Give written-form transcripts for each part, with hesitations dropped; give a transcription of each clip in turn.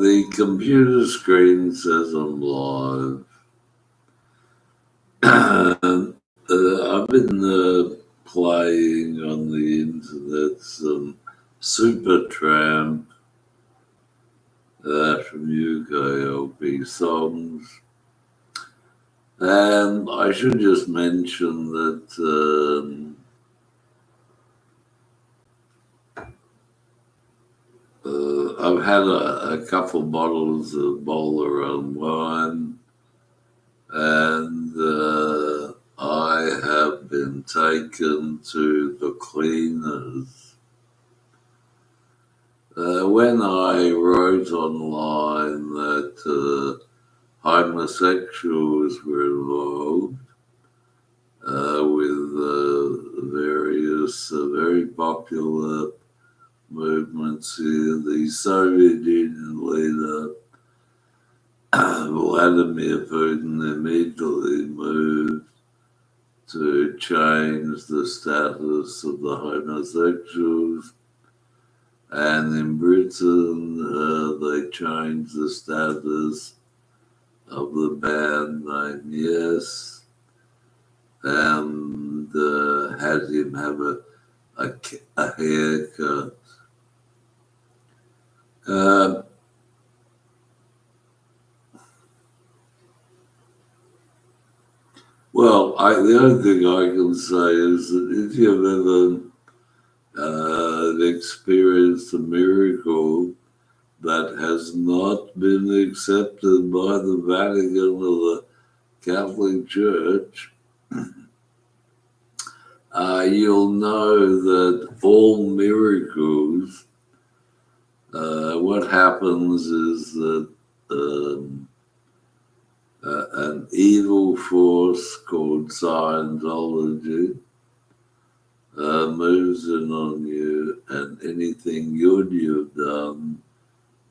the computer screen says I'm live. I've been playing on the internet some Supertramp from UKLP songs. And I should just mention that I've had a couple bottles of Bowler and wine, and I have been taken to the cleaners. When I wrote online that homosexuals were involved with various very popular movements here, the Soviet Union leader Vladimir Putin immediately moved to change the status of the homosexuals. And in Britain, they changed the status of the band name Yes, and had him have a haircut. Well, the only thing I can say is that if you've ever experienced a miracle that has not been accepted by the Vatican or the Catholic Church, you'll know that all miracles, what happens is that an evil force called Scientology moves in on you, and anything good you've done,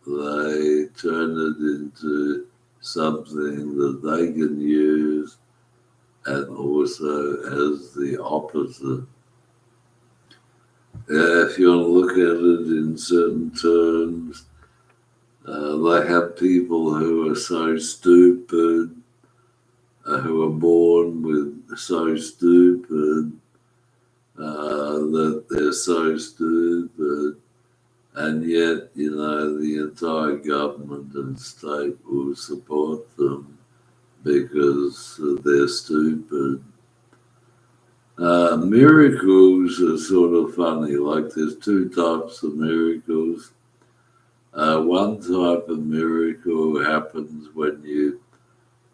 they turn it into something that they can use, and also as the opposite. If you want to look at it in certain terms, they have people who are so stupid, who are born with so stupid, that they're so stupid, and yet, the entire government and state will support them because they're stupid. Miracles are sort of funny. Like, there's two types of miracles. One type of miracle happens when you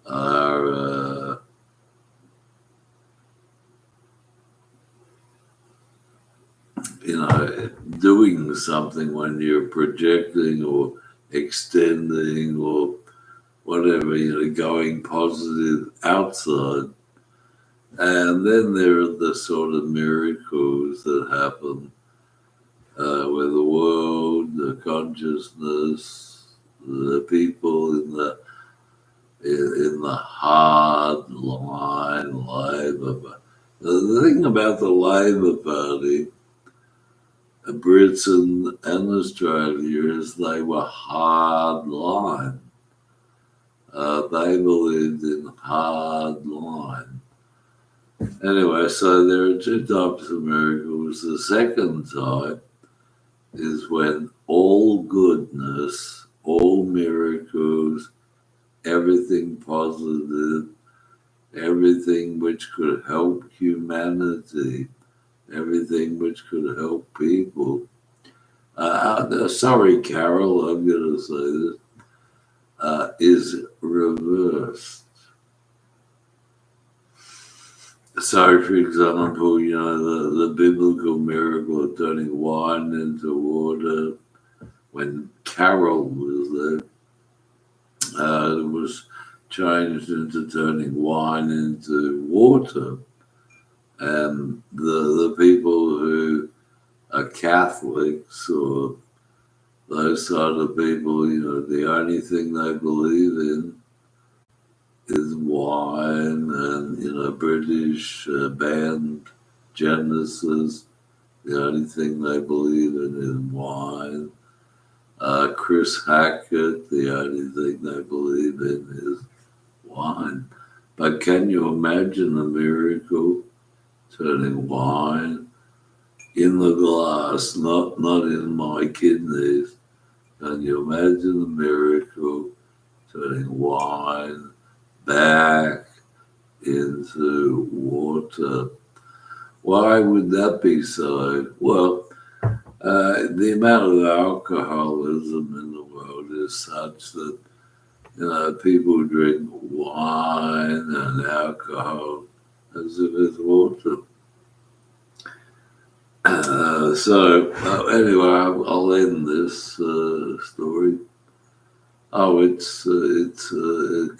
are doing something, when you're projecting or extending or whatever, going positive outside. And then there are the sort of miracles that happen where the world, the consciousness, the people in the hard line Labour. The thing about the Labour Party, Britain and Australia, is they were hard line. They believed in hard line. Anyway, so there are two types of miracles. The second type is when all goodness, all miracles, everything positive, everything which could help humanity, everything which could help people. Sorry, Carol, I'm going to say this, is reversed. So, for example, the biblical miracle of turning wine into water, when Carol was there, it was changed into turning wine into water. And the people who are Catholics or those sort of people, the only thing they believe in is wine, and British band Genesis, the only thing they believe in is wine. Chris Hackett, the only thing they believe in is wine. But can you imagine a miracle turning wine in the glass, not in my kidneys? Can you imagine a miracle turning wine back into water? Why would that be so? Well, the amount of alcoholism in the world is such that people drink wine and alcohol as if it's water. Anyway, I'll end this story. Oh, it's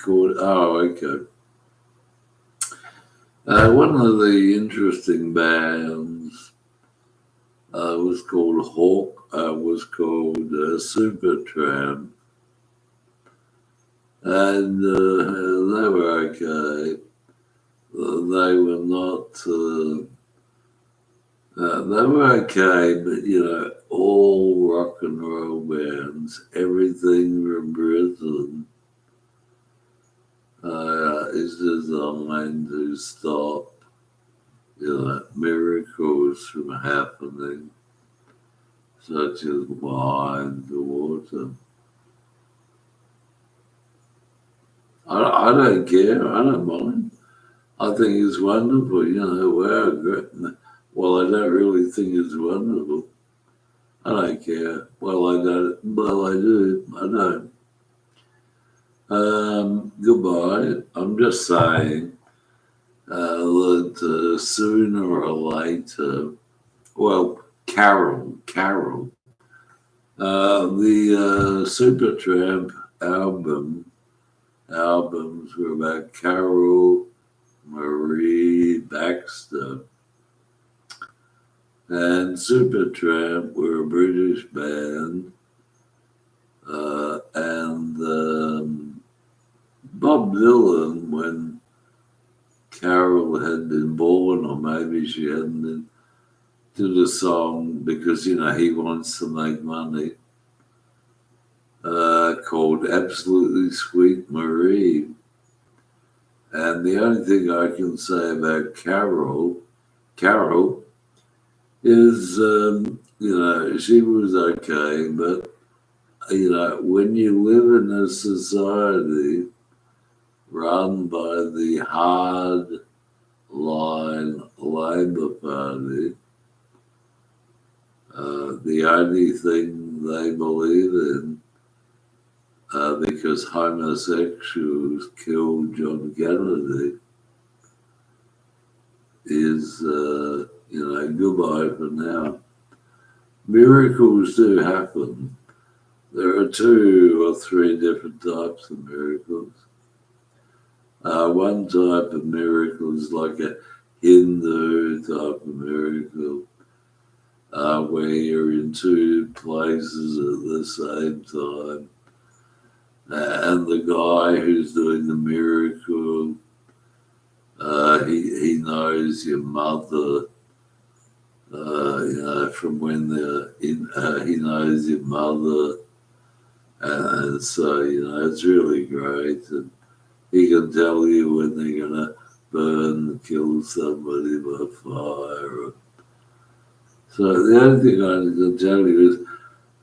called. Oh, okay. One of the interesting bands was called Supertramp, and they were okay. They were not. They were okay, but all rock and roll bands, everything from Britain, is designed to stop, miracles from happening, such as wine to water. I don't care. I don't mind. I think it's wonderful. Wow, great. Well, I don't really think it's wonderful. I don't care. Well, I don't. Well, I do. I don't. Goodbye. I'm just saying that sooner or later, well, Carol, the Supertramp albums were about Carol Marie Baxter. And Supertramp were a British band, and Bob Dylan, when Carol had been born, or maybe she hadn't been, did a song because, he wants to make money, called Absolutely Sweet Marie. And the only thing I can say about Carol is, she was okay, but, when you live in a society run by the hard line Labour Party, the only thing they believe in, because homosexuals killed John Kennedy, is, goodbye for now. Miracles do happen. There are 2 or 3 different types of miracles. One type of miracle is like a Hindu type of miracle, where you're in 2 places at the same time. And the guy who's doing the miracle, he knows your mother, from when they're in, he knows your mother. And so, it's really great. And he can tell you when they're going to burn, kill somebody by fire. So the only thing I can tell you is,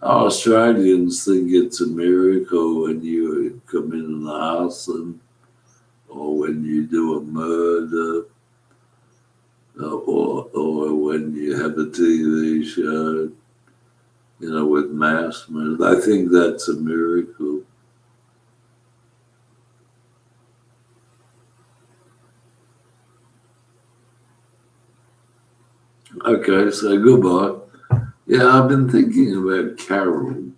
Australians think it's a miracle when you commit an arson, or when you do a murder, or when you have a TV show, with mass murder. I think that's a miracle. Okay, so goodbye. Yeah, I've been thinking about Carol.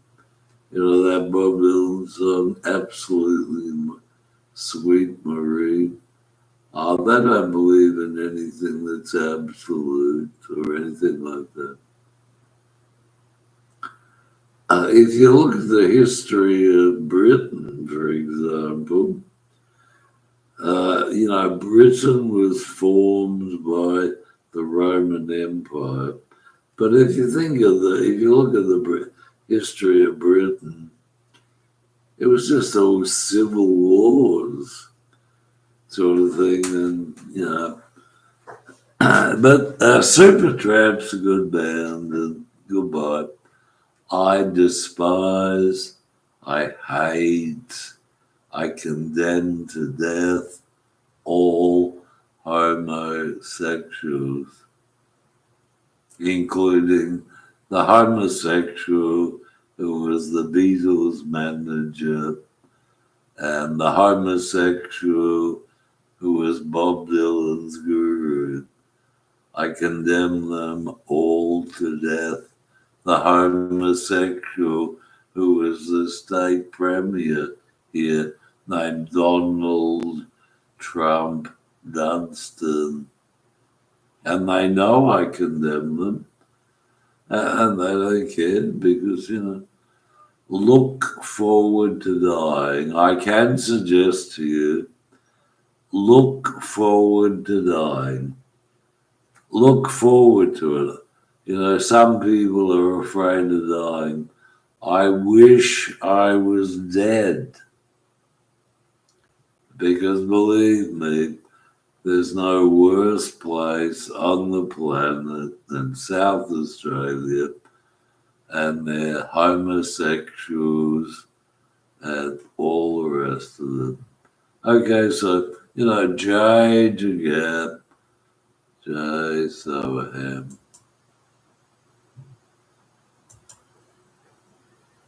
That Bob Dylan song, Absolutely Sweet Marie. They don't believe in anything that's absolute or anything like that. If you look at the history of Britain, for example, Britain was formed by the Roman Empire. But if you look at history of Britain, it was just all civil wars sort of thing, and but Supertramp's a good band, and goodbye. I despise, I hate, I condemn to death all homosexuals, including the homosexual who was the Beatles manager and the homosexual who was Bob Dylan's guru. I condemn them all to death. The homosexual who was the state premier here, named Donald Trump Dunstan. And they know I condemn them, and they don't care because, look forward to dying. I can suggest to you, look forward to dying. Look forward to it. Some people are afraid of dying. I wish I was dead. Because believe me, there's no worse place on the planet than South Australia and their homosexuals and all the rest of them. Okay, so, J to Gap, J, so